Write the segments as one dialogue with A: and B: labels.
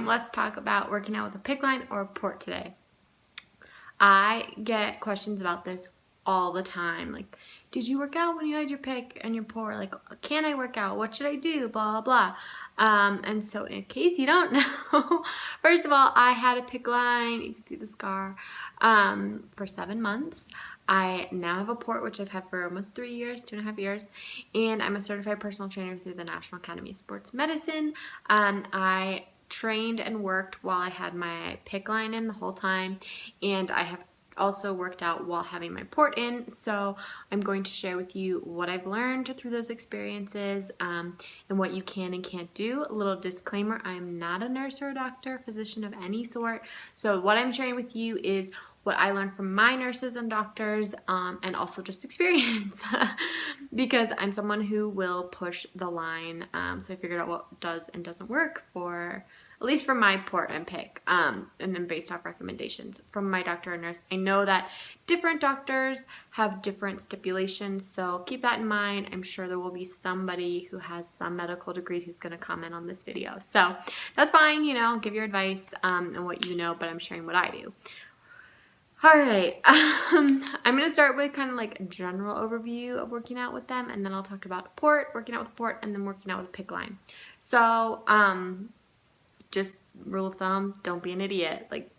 A: Let's talk about working out with a Picc-Line or a port today. I get questions about this all the time. Like, did you work out when you had your Picc and your port? Like, can I work out? What should I do? Blah, blah, blah. And so in case you don't know, first of all, I had a Picc-Line, you can see the scar, for 7 months. I now have a port, which I've had for almost 3 years, 2.5 years, and I'm a certified personal trainer through the National Academy of Sports Medicine. I trained and worked while I had my Picc-Line in the whole time, and I have also worked out while having my port in. So I'm going to share with you what I've learned through those experiences, and what you can and can't do. A little disclaimer, I'm not a nurse or a doctor, physician of any sort. So what I'm sharing with you is what I learned from my nurses and doctors, and also just experience because I'm someone who will push the line. So I figured out what does and doesn't work for, at least for my port and Picc, and then based off recommendations from my doctor and nurse. I know that different doctors have different stipulations, so keep that in mind. I'm sure there will be somebody who has some medical degree who's going to comment on this video. So that's fine, you know, give your advice and what you know, but I'm sharing what I do. Alright, I'm going to start with kind of like a general overview of working out with them, and then I'll talk about a port, working out with a port, and then working out with a Picc-Line. So, just rule of thumb, don't be an idiot. Like,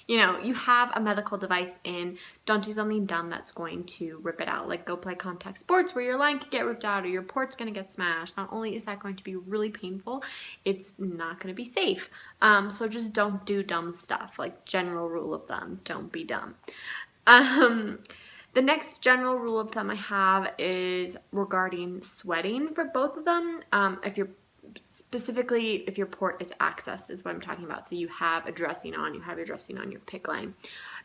A: you know, you have a medical device in, don't do something dumb that's going to rip it out. Like, go play contact sports where your line could get ripped out or your port's going to get smashed. Not only is that going to be really painful, it's not going to be safe. So just don't do dumb stuff. Like, general rule of thumb, don't be dumb. The next general rule of thumb I have is regarding sweating for both of them. Specifically, if your port is accessed is what I'm talking about. So you have a dressing on, you have your dressing on your Picc-Line,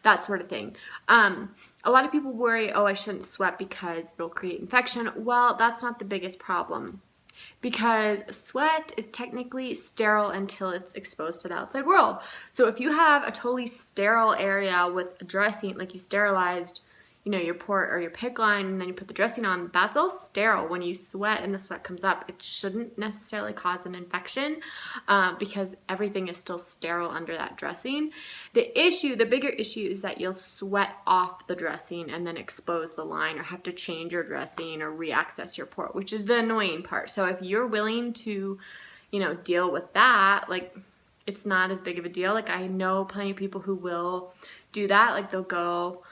A: that sort of thing. A lot of people worry, oh, I shouldn't sweat because it'll create infection. Well, that's not the biggest problem, because sweat is technically sterile until it's exposed to the outside world. So if you have a totally sterile area with a dressing, like you sterilized, you know, your port or your Picc-Line, and then you put the dressing on, that's all sterile. When you sweat and the sweat comes up, it shouldn't necessarily cause an infection, because everything is still sterile under that dressing. The bigger issue is that you'll sweat off the dressing and then expose the line, or have to change your dressing or re-access your port, which is the annoying part. So if you're willing to, you know, deal with that, like, it's not as big of a deal. Like, I know plenty of people who will do that. Like, they'll go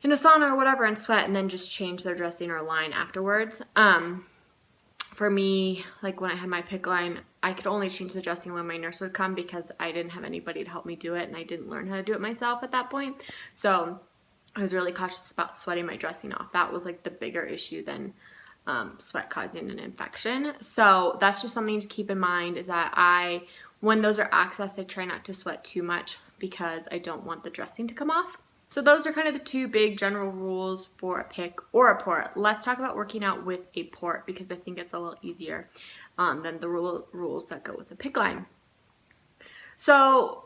A: in a sauna or whatever and sweat and then just change their dressing or line afterwards. For me, like when I had my Picc-Line, I could only change the dressing when my nurse would come, because I didn't have anybody to help me do it, and I didn't learn how to do it myself at that point. So I was really cautious about sweating my dressing off. That was like the bigger issue than sweat causing an infection. So that's just something to keep in mind, is that when those are accessed, I try not to sweat too much because I don't want the dressing to come off. So those are kind of the two big general rules for a Picc or a port. Let's talk about working out with a port, because I think it's a little easier than the rules that go with the Picc-Line. So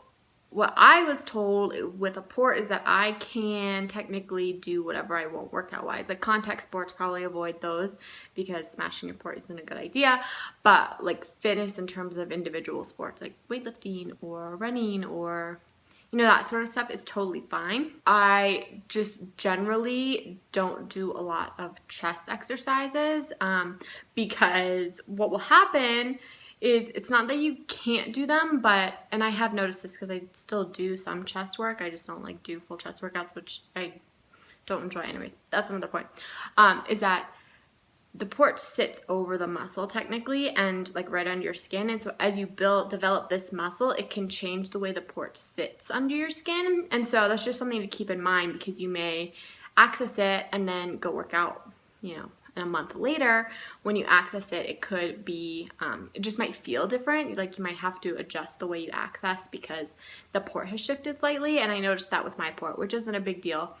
A: what I was told with a port is that I can technically do whatever I want workout-wise. Like contact sports, probably avoid those because smashing your port isn't a good idea. But like fitness in terms of individual sports, like weightlifting or running or, you know, that sort of stuff is totally fine. I just generally don't do a lot of chest exercises, because what will happen is, it's not that you can't do them, but, and I have noticed this because I still do some chest work, I just don't like do full chest workouts, which I don't enjoy anyways. That's another point, is that the port sits over the muscle technically, and like right under your skin. And so as you develop this muscle, it can change the way the port sits under your skin. And so that's just something to keep in mind, because you may access it and then go work out, you know, and a month later when you access it, it could be, it just might feel different. Like you might have to adjust the way you access because the port has shifted slightly. And I noticed that with my port, which isn't a big deal,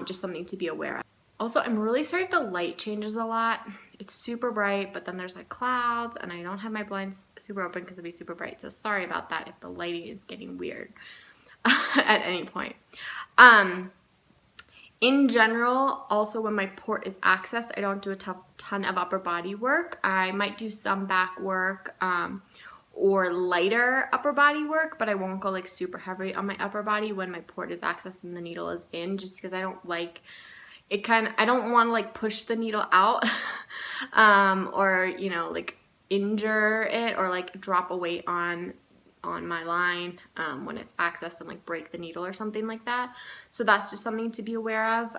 A: just something to be aware of. Also, I'm really sorry if the light changes a lot. It's super bright, but then there's like clouds, and I don't have my blinds super open because it'll be super bright. So sorry about that if the lighting is getting weird at any point. In general, also when my port is accessed, I don't do a ton of upper body work. I might do some back work, or lighter upper body work, but I won't go like super heavy on my upper body when my port is accessed and the needle is in, just because I don't like it I don't want to like push the needle out or, you know, like injure it or like drop a weight on my line when it's accessed and like break the needle or something like that. So that's just something to be aware of.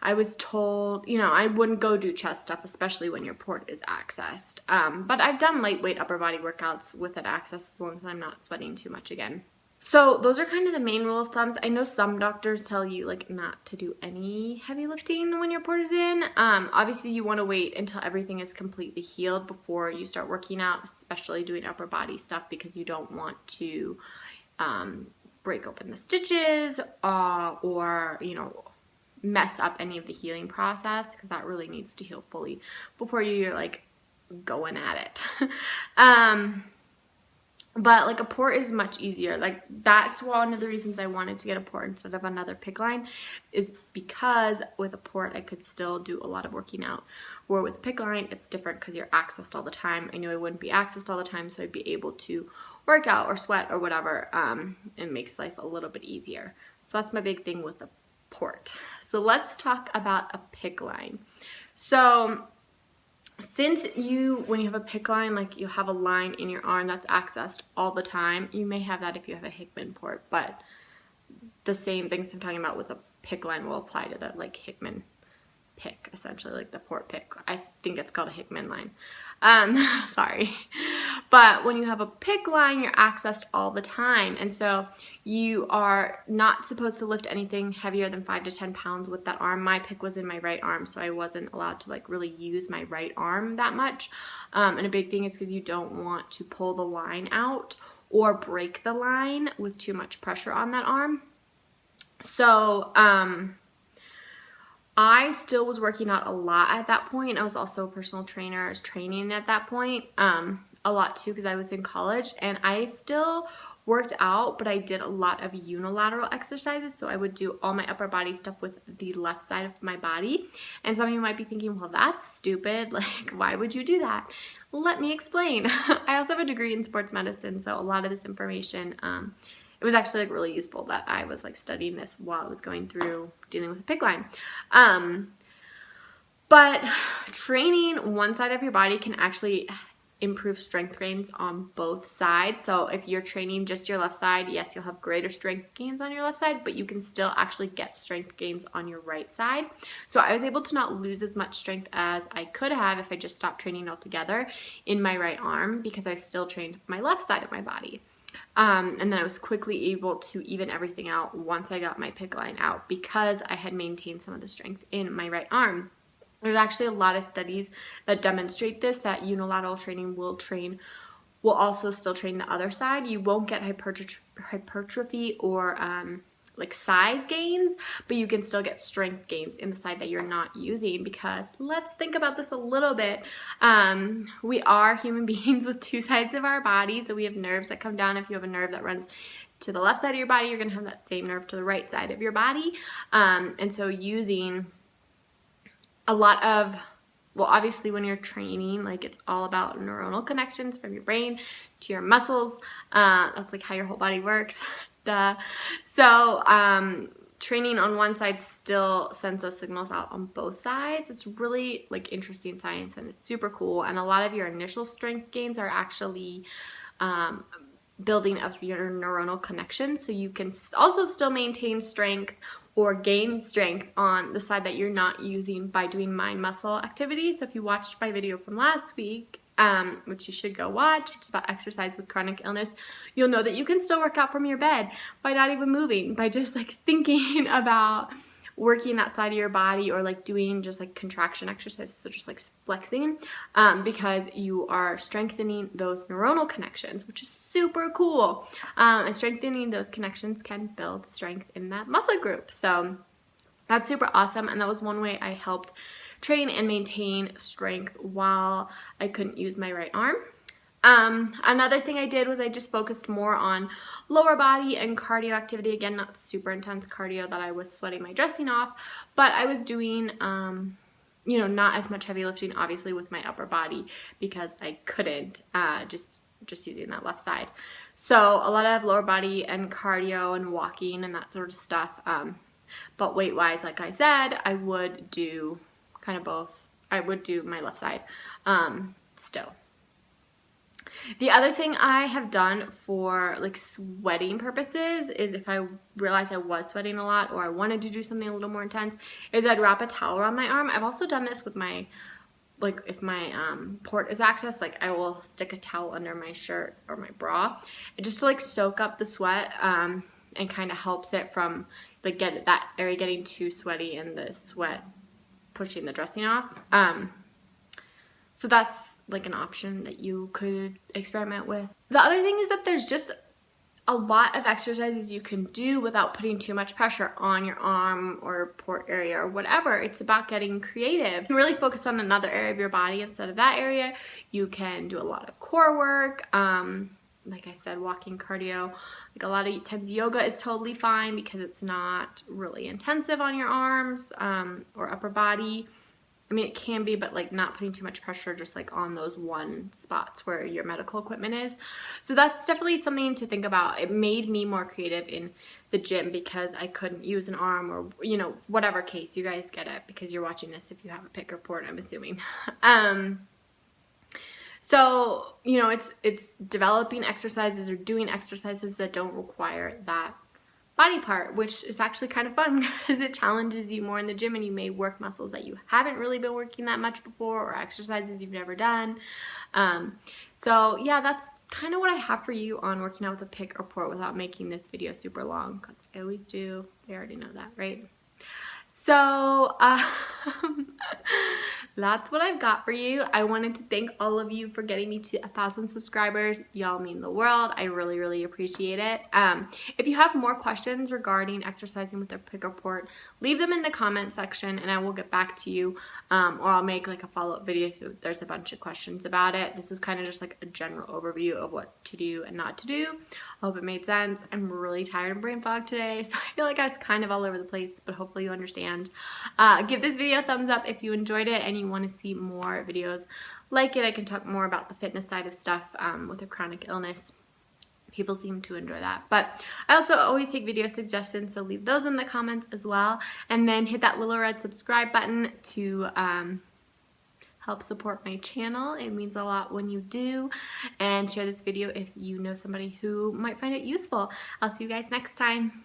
A: I was told, you know, I wouldn't go do chest stuff, especially when your port is accessed. But I've done lightweight upper body workouts with it accessed as long as I'm not sweating too much again. So those are kind of the main rule of thumbs. I know some doctors tell you like not to do any heavy lifting when your port is in. Obviously you want to wait until everything is completely healed before you start working out, especially doing upper body stuff, because you don't want to break open the stitches or, you know, mess up any of the healing process, because that really needs to heal fully before you're like going at it. But like a port is much easier. Like that's one of the reasons I wanted to get a port instead of another Picc-Line, is because with a port I could still do a lot of working out. Where with Picc-Line it's different because you're accessed all the time. I knew I wouldn't be accessed all the time, so I'd be able to work out or sweat or whatever. It makes life a little bit easier. So that's my big thing with a port. So let's talk about a Picc-Line. So since when you have a Picc-Line, like you'll have a line in your arm that's accessed all the time. You may have that if you have a Hickman port, but the same things I'm talking about with a Picc-Line will apply to the like Hickman pick, essentially, like the port pick. I think it's called a Hickman line. Sorry. But when you have a Picc-Line, you're accessed all the time. And so you are not supposed to lift anything heavier than 5 to 10 pounds with that arm. My pick was in my right arm, so I wasn't allowed to like really use my right arm that much. And a big thing is because you don't want to pull the line out or break the line with too much pressure on that arm. So, I still was working out a lot at that point. I was also a personal trainer. I was training at that point a lot too, because I was in college, and I still worked out, but I did a lot of unilateral exercises. So I would do all my upper body stuff with the left side of my body. And some of you might be thinking, well, that's stupid. Like, why would you do that? Let me explain. I also have a degree in sports medicine, so a lot of this information, it was actually like really useful that I was like studying this while I was going through dealing with a Picc-Line. But training one side of your body can actually improve strength gains on both sides. So if you're training just your left side, yes, you'll have greater strength gains on your left side, but you can still actually get strength gains on your right side. So I was able to not lose as much strength as I could have if I just stopped training altogether in my right arm, because I still trained my left side of my body. And then I was quickly able to even everything out once I got my Picc-Line out, because I had maintained some of the strength in my right arm. There's actually a lot of studies that demonstrate this, that unilateral training will also still train the other side. You won't get hypertrophy or like size gains, but you can still get strength gains in the side that you're not using, because let's think about this a little bit. We are human beings with two sides of our body, so we have nerves that come down. If you have a nerve that runs to the left side of your body, you're going to have that same nerve to the right side of your body. And so using a lot of, well, obviously when you're training, like it's all about neuronal connections from your brain to your muscles. That's like how your whole body works. Duh. So training on one side still sends those signals out on both sides. It's really like interesting science, and it's super cool. And a lot of your initial strength gains are actually building up your neuronal connections, so you can also still maintain strength or gain strength on the side that you're not using by doing mind muscle activities. So if you watched my video from last week, which you should go watch, it's about exercise with chronic illness, you'll know that you can still work out from your bed by not even moving, by just like thinking about working that side of your body, or like doing just like contraction exercises, so just like flexing, because you are strengthening those neuronal connections, which is super cool. And strengthening those connections can build strength in that muscle group. So that's super awesome. And that was one way I helped train and maintain strength while I couldn't use my right arm. Another thing I did was I just focused more on lower body and cardio activity. Again, not super intense cardio that I was sweating my dressing off, but I was doing, you know, not as much heavy lifting, obviously, with my upper body, because I couldn't, just just using that left side. So a lot of lower body and cardio and walking and that sort of stuff. But weight wise, like I said, I would do kind of both. I would do my left side still. The other thing I have done for like sweating purposes is if I realized I was sweating a lot or I wanted to do something a little more intense, is I'd wrap a towel around my arm. I've also done this with my, like if my port is accessed, like I will stick a towel under my shirt or my bra and just to like soak up the sweat and kind of helps it from like get that area getting too sweaty and the sweat pushing the dressing off. So that's like an option that you could experiment with. The other thing is that there's just a lot of exercises you can do without putting too much pressure on your arm or port area or whatever. It's about getting creative. You can really focus on another area of your body instead of that area. You can do a lot of core work. Like I said, walking, cardio. Like a lot of times yoga is totally fine because it's not really intensive on your arms or upper body. I mean, it can be, but like not putting too much pressure just like on those one spots where your medical equipment is. So that's definitely something to think about. It made me more creative in the gym because I couldn't use an arm or, you know, whatever case. You guys get it because you're watching this if you have a Picc or Port, I'm assuming. So, you know, it's developing exercises or doing exercises that don't require that body part, which is actually kind of fun because it challenges you more in the gym and you may work muscles that you haven't really been working that much before or exercises you've never done. So yeah, that's kind of what I have for you on working out with a Picc or Port without making this video super long because I always do. They already know that, right? So that's what I've got for you. I wanted to thank all of you for getting me to 1,000 subscribers. Y'all mean the world. I really, really appreciate it. If you have more questions regarding exercising with a Picc or Port, leave them in the comment section and I will get back to you. Or I'll make like a follow-up video if there's a bunch of questions about it. This is kind of just like a general overview of what to do and not to do. I hope it made sense. I'm really tired and brain fog today, so I feel like I was kind of all over the place, but hopefully you understand. Give this video a thumbs up if you enjoyed it and you want to see more videos like it. I can talk more about the fitness side of stuff with a chronic illness. People seem to enjoy that. But I also always take video suggestions, so leave those in the comments as well. And then hit that little red subscribe button to help support my channel. It means a lot when you do. And share this video if you know somebody who might find it useful. I'll see you guys next time.